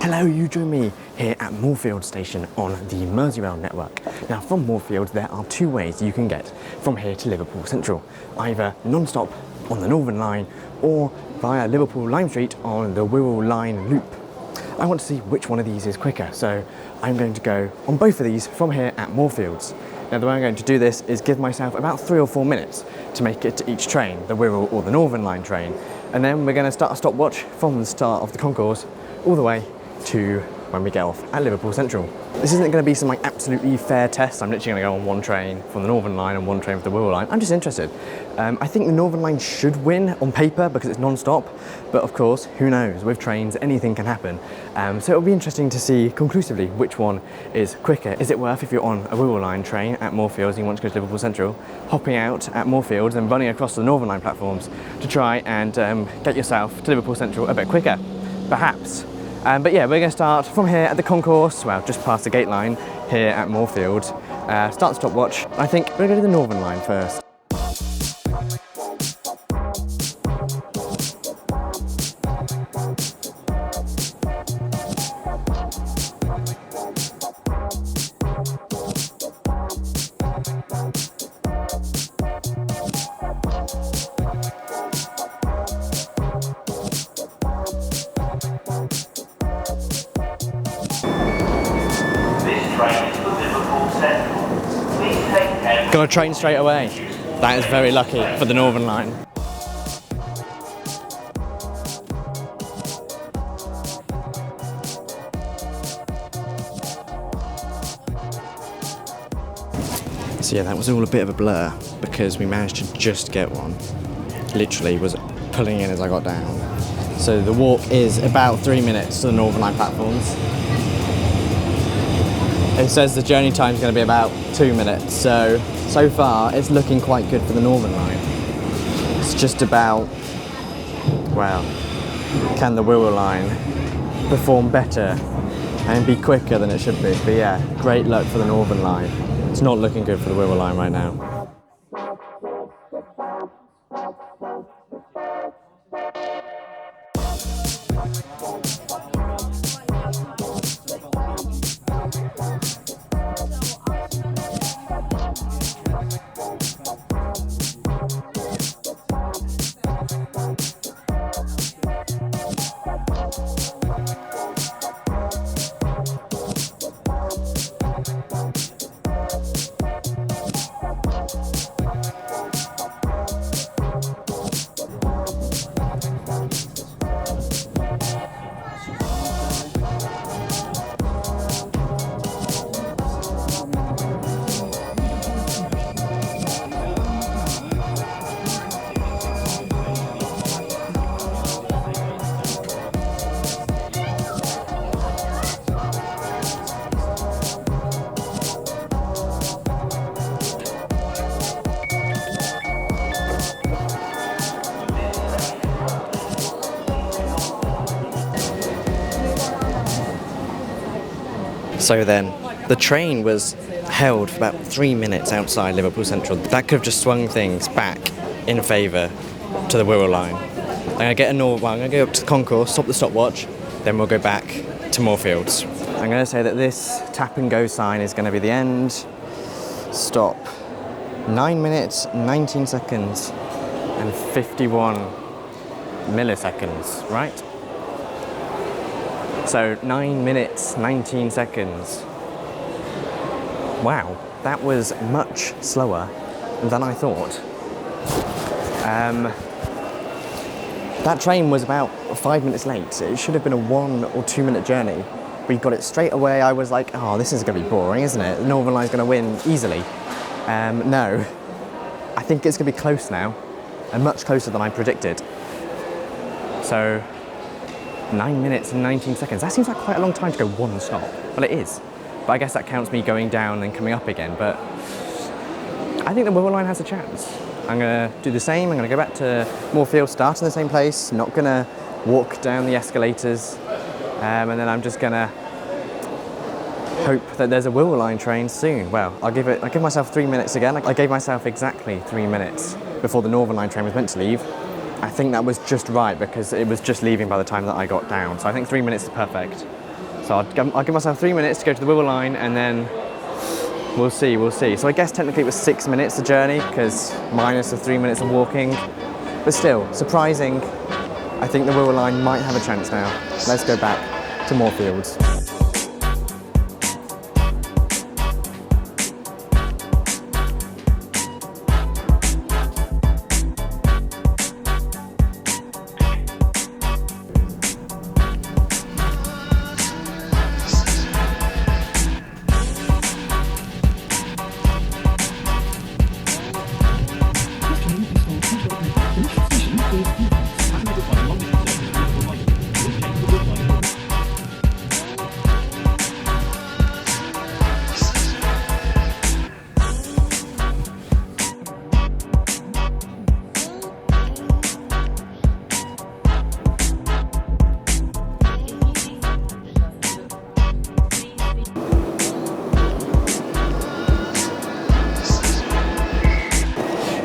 Hello, you join me here at Moorfields station on the Merseyrail network. Now from Moorfields there are two ways you can get from here to Liverpool Central, either non-stop on the Northern Line or via Liverpool Lime Street on the Wirral line loop. I want to see which one of these is quicker, so I'm going to go on both of these from here at Moorfields. Now the way I'm going to do this is give myself about 3 or 4 minutes to make it to each train, the Wirral or the Northern Line train, and then we're going to start a stopwatch from the start of the concourse all the way to when we get off at Liverpool Central. This isn't going to be some absolutely fair test. I'm literally going to go on one train from the Northern Line and one train for the Wirral line. I'm just interested. I think the Northern Line should win on paper because it's non-stop, but of course, who knows? With trains, anything can happen. So it'll be interesting to see conclusively which one is quicker. Is it worth, if you're on a Wirral line train at Moorfields and you want to go to Liverpool Central, hopping out at Moorfields and running across the Northern Line platforms to try and get yourself to Liverpool Central a bit quicker? Perhaps. But yeah, we're going to start from here at the concourse, well, just past the gate line here at Moorfields. Start the stopwatch. I think we're going to go to the Northern Line first. Got a train straight away. That is very lucky for the Northern Line. So yeah, that was all a bit of a blur because we managed to just get one. Literally was pulling in as I got down. So the walk is about 3 minutes to the Northern Line platforms. It says the journey time is going to be about 2 minutes, so far it's looking quite good for the Northern Line. It's just about, well, can the Wirral line perform better and be quicker than it should be? But yeah, great luck for the Northern Line. It's not looking good for the Wirral line right now. So then, the train was held for about 3 minutes outside Liverpool Central. That could have just swung things back in favour to the Wirral line. I'm going to get I'm going to go up to the concourse, stop the stopwatch, then we'll go back to Moorfields. I'm going to say that this tap and go sign is going to be the end. Stop. 9 minutes, 19 seconds and 51 milliseconds, right? So 9 minutes, 19 seconds. Wow, that was much slower than I thought. That train was about 5 minutes late. It should have been a 1 or 2 minute journey. We got it straight away. I was like, oh, this is going to be boring, isn't it? The Northern Line's going to win easily. No, I think it's going to be close now, and much closer than I predicted. So 9 minutes and 19 seconds. That seems like quite a long time to go one stop. Well, it is. But I guess that counts me going down and coming up again. But I think the Wirral line has a chance. I'm going to do the same. I'm going to go back to Moorfields, start in the same place. Not going to walk down the escalators. And then I'm just going to hope that there's a Wirral line train soon. Well, I'll give myself 3 minutes again. I gave myself exactly 3 minutes before the Northern Line train was meant to leave. I think that was just right because it was just leaving by the time that I got down. So I think 3 minutes is perfect. So I'll give myself 3 minutes to go to the Wirral line, and then we'll see. So I guess technically it was 6 minutes the journey, because minus the 3 minutes of walking. But still, surprising. I think the Wirral line might have a chance now. Let's go back to Moorfields.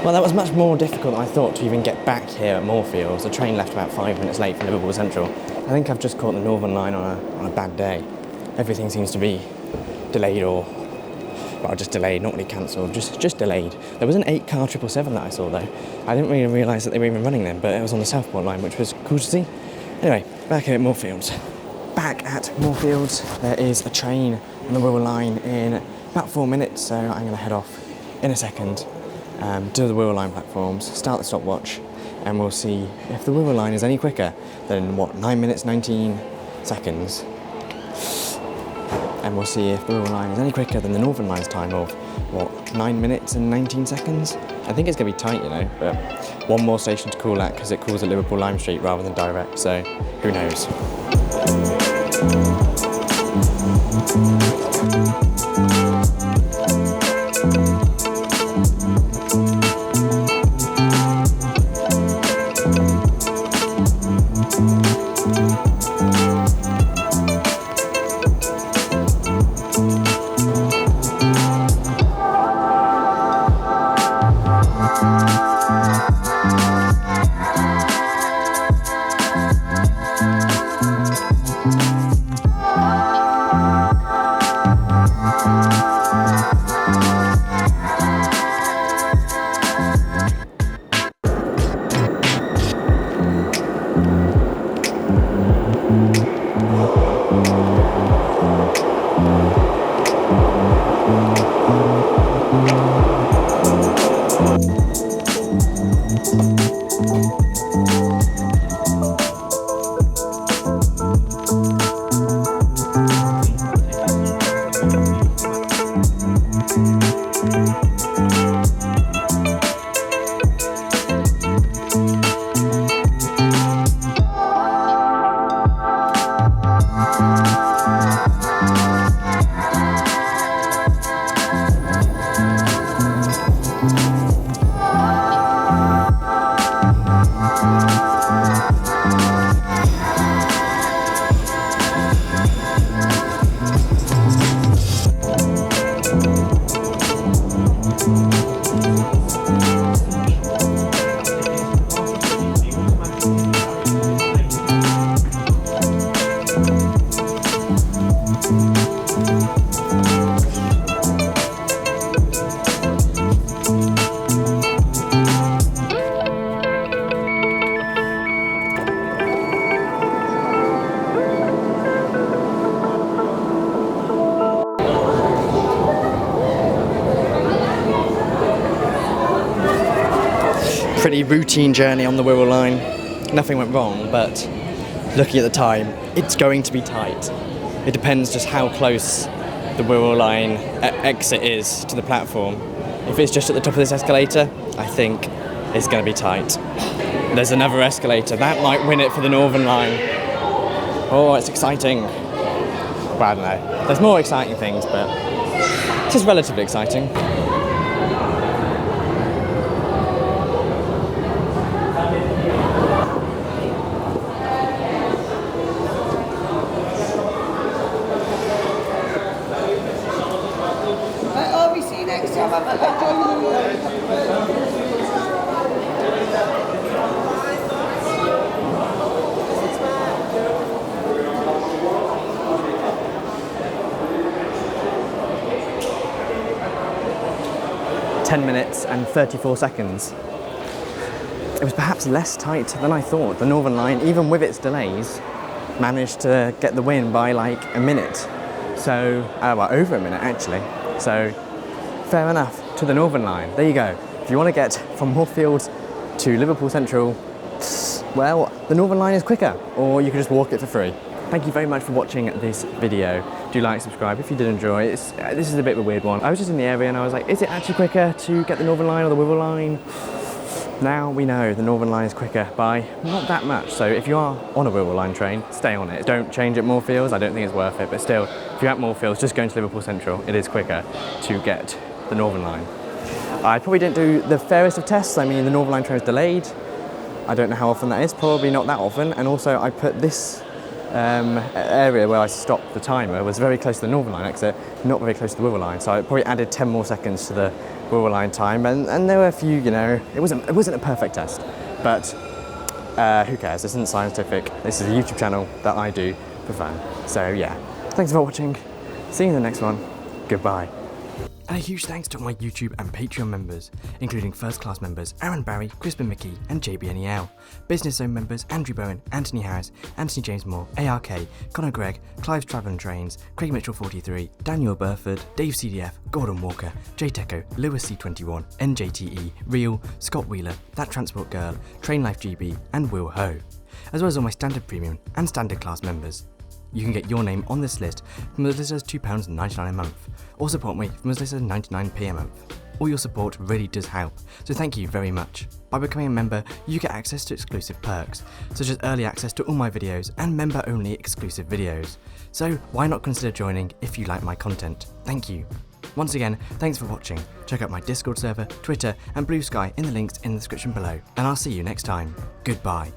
Well, that was much more difficult than I thought to even get back here at Moorfields. The train left about 5 minutes late from Liverpool Central. I think I've just caught the Northern Line on a bad day. Everything seems to be delayed or, well, just delayed, not really cancelled, just delayed. There was an 8-car 777 that I saw though. I didn't really realise that they were even running them, but it was on the Southport line, which was cool to see. Anyway, back here at Moorfields. Back at Moorfields, there is a train on the Wirral line in about 4 minutes, so I'm going to head off in a second. To the Wirral line platforms, start the stopwatch, and we'll see if the Wirral line is any quicker than, 9 minutes 19 seconds. And we'll see if the Wirral line is any quicker than the Northern Line's time of, 9 minutes and 19 seconds? I think it's going to be tight, you know, but one more station to call at because it calls at Liverpool Lime Street rather than direct, so who knows. Pretty routine journey on the Wirral line. Nothing went wrong, but looking at the time, it's going to be tight. It depends just how close the Wirral line exit is to the platform. If it's just at the top of this escalator, I think it's going to be tight. There's another escalator. That might win it for the Northern line. Oh, it's exciting. Well, I don't know. There's more exciting things, but it's just relatively exciting. 10 minutes and 34 seconds. It was perhaps less tight than I thought. The Northern Line, even with its delays, managed to get the win by like a minute. So, well, over a minute actually. So, fair enough to the Northern Line. There you go. If you want to get from Moorfields to Liverpool Central, well, the Northern Line is quicker, or you can just walk it for free. Thank you very much for watching this video. Do like, subscribe if you did enjoy it. This is a bit of a weird one. I was just in the area and I was like, is it actually quicker to get the Northern Line or the Wirral line? Now we know the Northern Line is quicker by not that much. So if you are on a Wirral line train, stay on it. Don't change at Moorfields. I don't think it's worth it. But still, if you're at Moorfields, just going to Liverpool Central, it is quicker to get the Northern Line. I probably didn't do the fairest of tests. I mean, the Northern Line train is delayed. I don't know how often that is, probably not that often. And also I put this area where I stopped the timer was very close to the Northern Line exit, not very close to the Wirral line. So I probably added 10 more seconds to the Wirral line time. And there were a few, you know, it wasn't a perfect test, but who cares? This isn't scientific. This is a YouTube channel that I do for fun. So yeah, thanks for watching. See you in the next one. Goodbye. And a huge thanks to my YouTube and Patreon members, including First Class members Aaron Barry, Crispin Mickey and JBNEL, Business Zone members Andrew Bowen, Anthony Harris, Anthony James Moore, ARK, Connor Gregg, Clive's Travel and Trains, Craig Mitchell 43, Daniel Burford, Dave CDF, Gordon Walker, JTecho, Lewis C21, NJTE, Real, Scott Wheeler, That Transport Girl, Train Life GB and Will Ho, as well as all my Standard Premium and Standard Class members. You can get your name on this list from as little as £2.99 a month, or support me from as little as 99p a month. All your support really does help, so thank you very much. By becoming a member, you get access to exclusive perks, such as early access to all my videos and member-only exclusive videos. So why not consider joining if you like my content? Thank you. Once again, thanks for watching. Check out my Discord server, Twitter and Blue Sky in the links in the description below, and I'll see you next time. Goodbye.